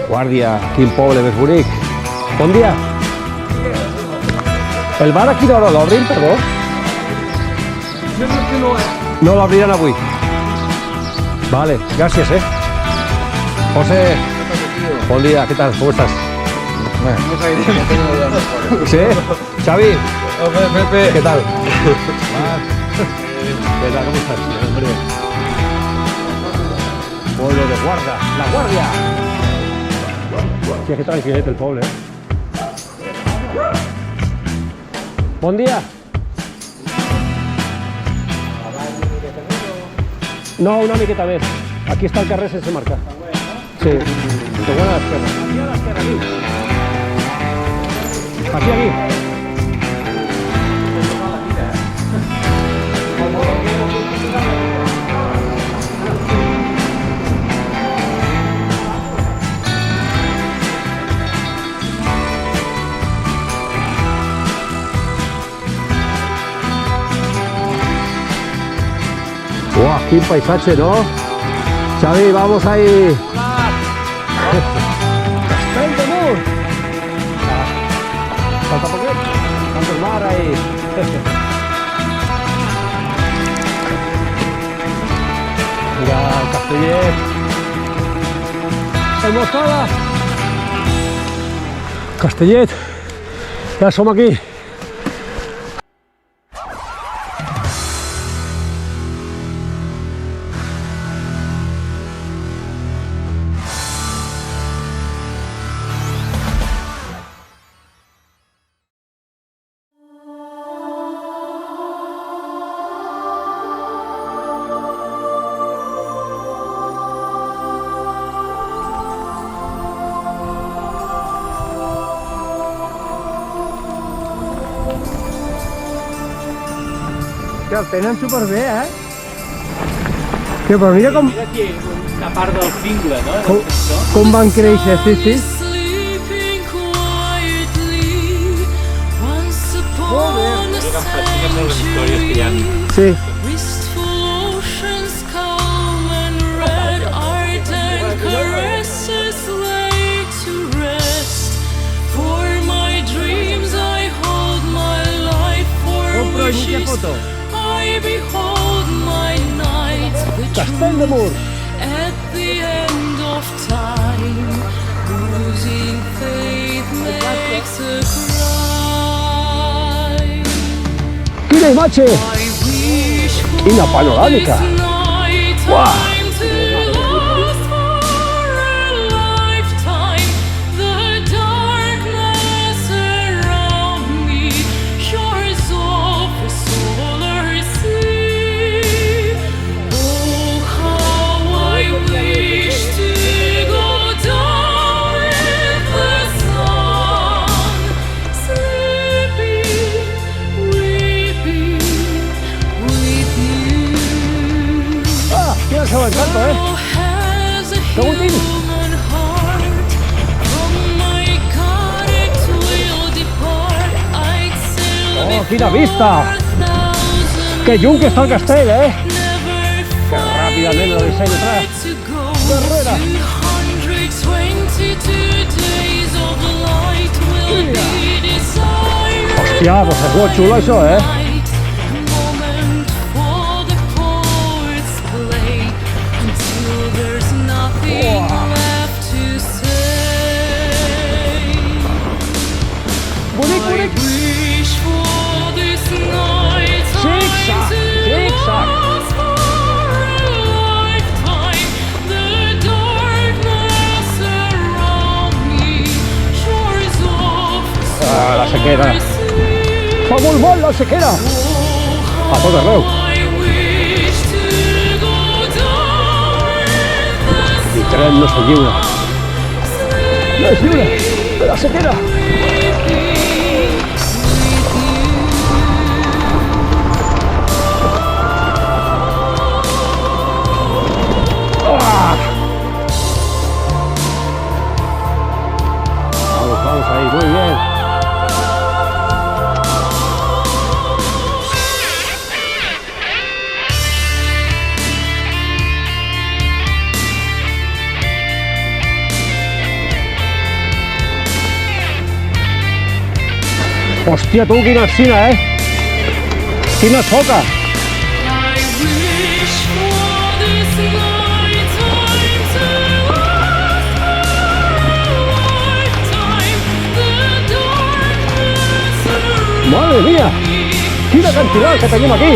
Guàrdia, quin poble més bonic. Bon dia. El bar a quina hora l'obrin, perdó? No l'obriran avui. Vale, gràcies, José, bon dia, què tal? Com estàs? Sí? Xavi? Pepe. ¿Qué tal? ¿Qué tal? ¿Cómo estás? Pueblo de Guarda, la Guardia. Sí, es que tranquilete el poble, Bon dia. No, una miqueta més. Aquí està el carrer sense marcar. Sí, de buena a l'esquerra. Aquí a l'esquerra, aquí. Aquí. ¡Wow! ¡Qué paisaje!, ¿no? Xavi, vamos ahí. ¡Castell de Mur! Falta poquet. Tanto el mar ahí. Mira el Castellet. El Moscada. Castellet. Ja som aquí. Que el tenen superbé, Que però mira com... Mira aquí una part del cingle, no? Com van créixer, sí. Molt bé. Que em fascinen molt les històries que hi ha. Sí. Compro mucha foto. Castell de Mur. At the end of time, losing faith makes a cry. Quina imatge! I wish for Quina panoràmica! this night Uah! time to last for a lifetime. The darkness around me shores of a solar sea. Oh, how I wish to go down with the sun, sleeping, weeping with you. Ah, quina seu encanto, Has a Segundín. human heart. From my God it will depart. I'd sail Oh, quina vista! before Que lluny que està el castell, never Que ràpidament el disseny atrás. to go. Darrere. 222 days of light will be desired. Hòstia, pues és molt xulo això, Night, moment for the poets play until there's nothing left to say. Bonic, I wish for this night Zigzag, zigzag. last for a lifetime. The darkness around me shores of Ah, la sequera. sea. Fa molt bon la sequera! A tot arreu. I wish to go down with I tren no se lliure. No és lliure! La sequera! Ah! Vamos ahí, muy bien. Hòstia, tu, quina alzina, Quina soca! I wish for this lifetime to last for a lifetime. The darkness around Madre mía! Quina cantidad que tenim aquí!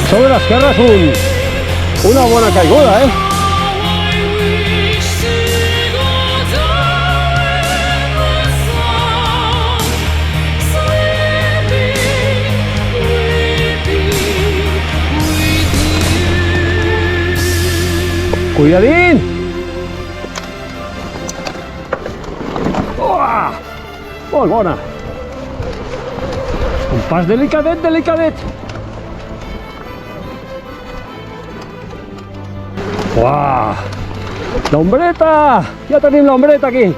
Sobre l'esquerra és una bona caiguda, I wish to go down with the sun, sleeping, weeping with you. Cuidadín! Uah! Molt bona! Un pas delicadet, delicadet! Uah! L'ombreta! Ja tenim l'ombreta aquí!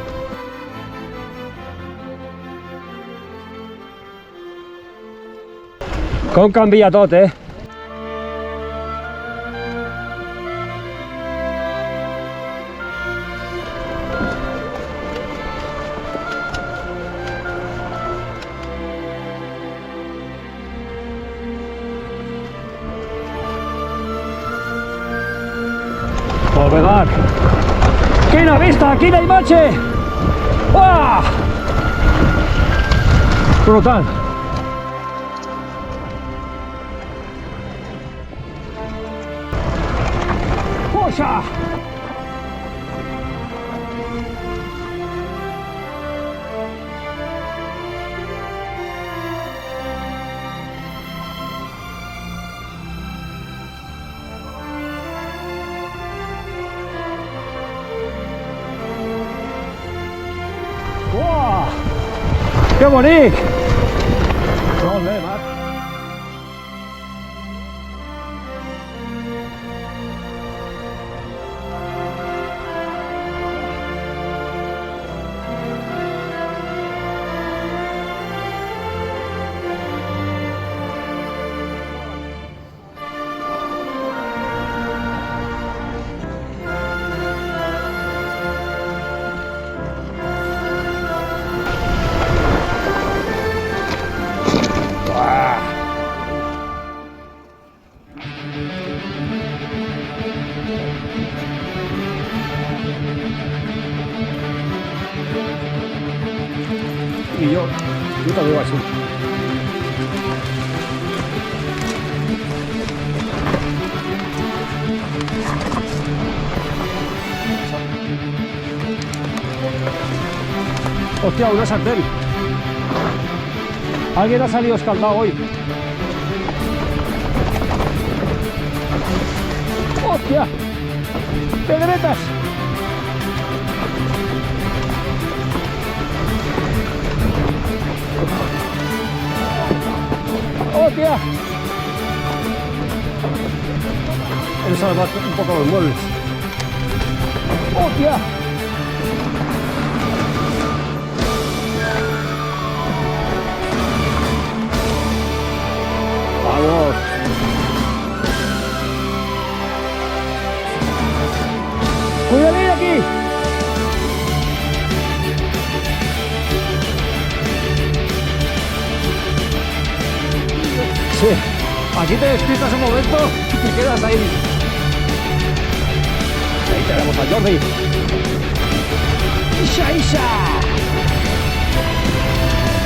Com canvia tot, Molt bé, Marc! Quina vista, quina imatge! Uah! Brutal! Puxa! Uah! Que bonic! Molt bé, Marc. I jo també ho vaig fer. Hostia, una sartén. Alguien ha salido escaldado hoy. Hostia, pedretas. ¡Hostia! He salvado un poco los muebles. ¡Hostia! ¡Vamos! ¡Cuidadín aquí! Sí, aquí te despiertas un momento y te quedas ahí. Ahí tenemos a Jordi. ¡Isha, Isha!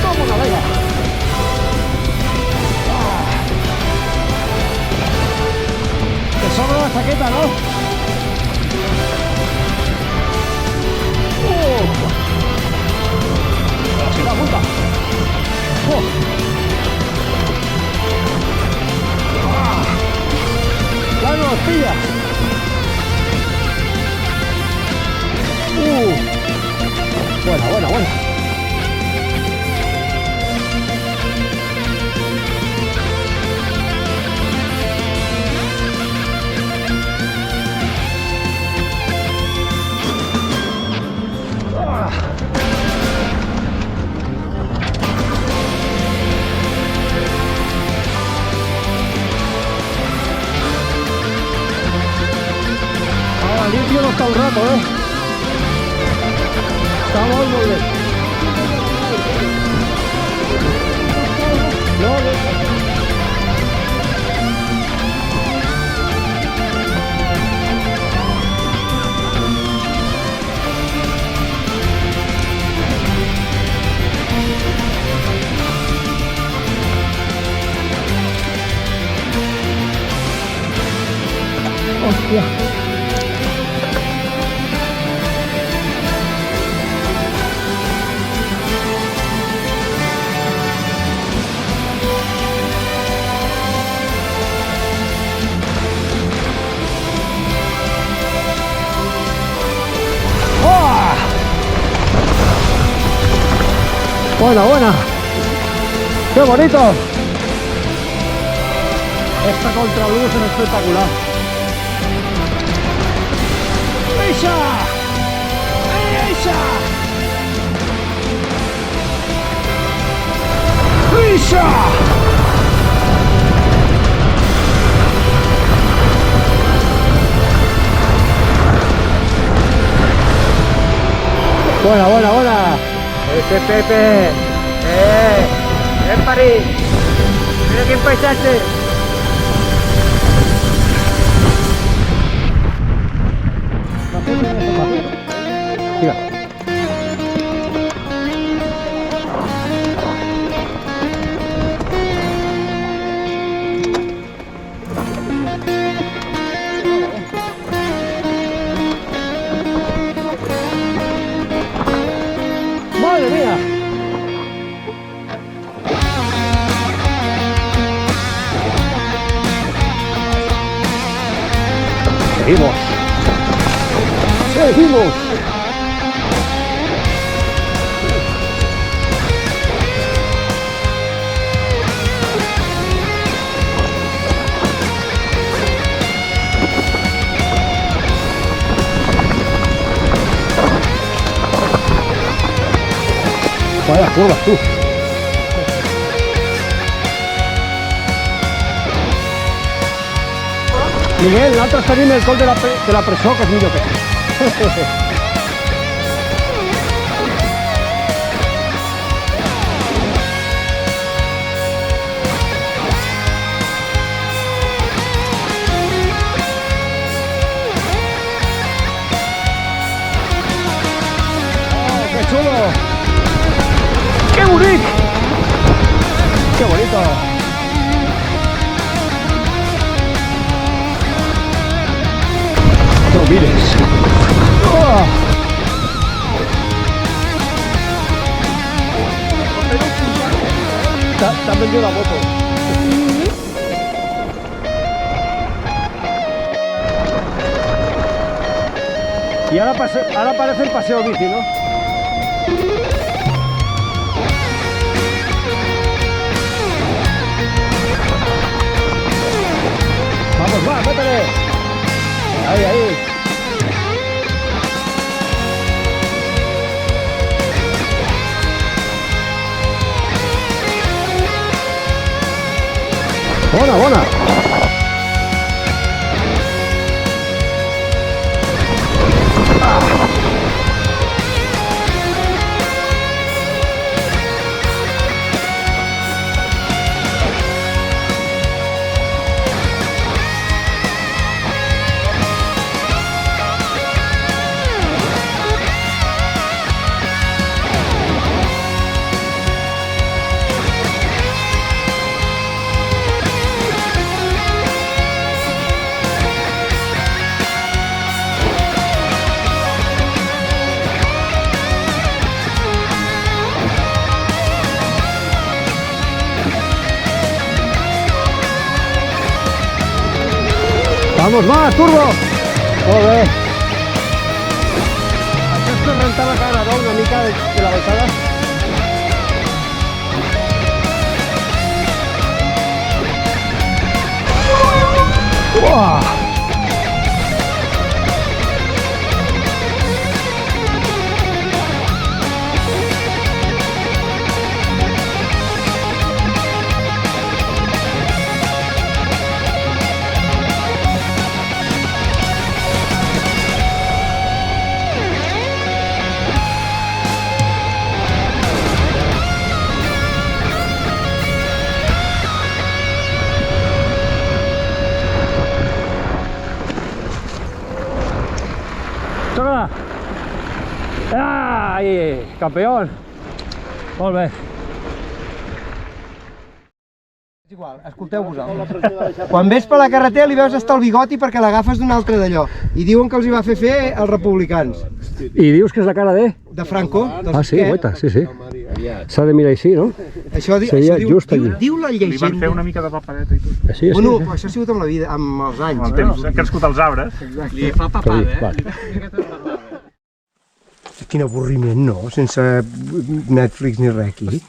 ¡Toma una vega! Te sobra la chaqueta, ¿no? ¡Así la puta! ¡La nos pilla! Buena, buena, buena. Limpio no está un rato, Estamos muy bien. Buena, buena. ¡Qué bonito! Esta contraluz es espectacular. ¡Esa! ¡Esa! ¡Esa! Buena, buena, buena. Ese Pepe. París. Mira qué paisaje. Mira. ¡Madre mía! Seguimos. Seguimos. Vaya curvas, tú. Miguel, l'altre seguim el col de la presó, que és millor que aquí. Oh, que xulo! ¡Qué bonic! ¡Qué bonito! No mires. Oh. T'han vendido la moto. Y ahora parece el paseo bici, ¿no? Vamos, va, métele. Ahí, ahí. Bona, bona. Vamos, va, turbo! Molt bé. Això és per rentar la cara, no? Una mica de la baixada. Uah! Tócala! Ai, campió! Molt bé. És igual, escolteu vosaltres. Quan ves per la carretera li veus estar el bigoti perquè l'agafes d'un altre d'allò. I diuen que els hi va fer els republicans. I dius que és la cara de? De Franco. Ah, sí, guaita, sí, sí. S'ha de mirar així, no? Això Seria just allí. Diu la llegenda. Li van fer una mica de papadeta i tot. Sí, sí. Bueno, però això ha sigut amb la vida, amb els anys. El temps, han crescut els arbres. Li fa papada, Vale. quin avorriment, no? Sense Netflix ni res aquí.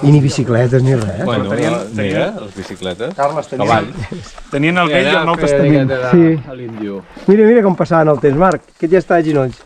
I ni bicicletes ni res. Bueno, mira, les bicicletes. Carles, Tenien el vell i el nou testament. Sí. A l'índio. Mira com passaven el temps, Marc, que ja està a genolls.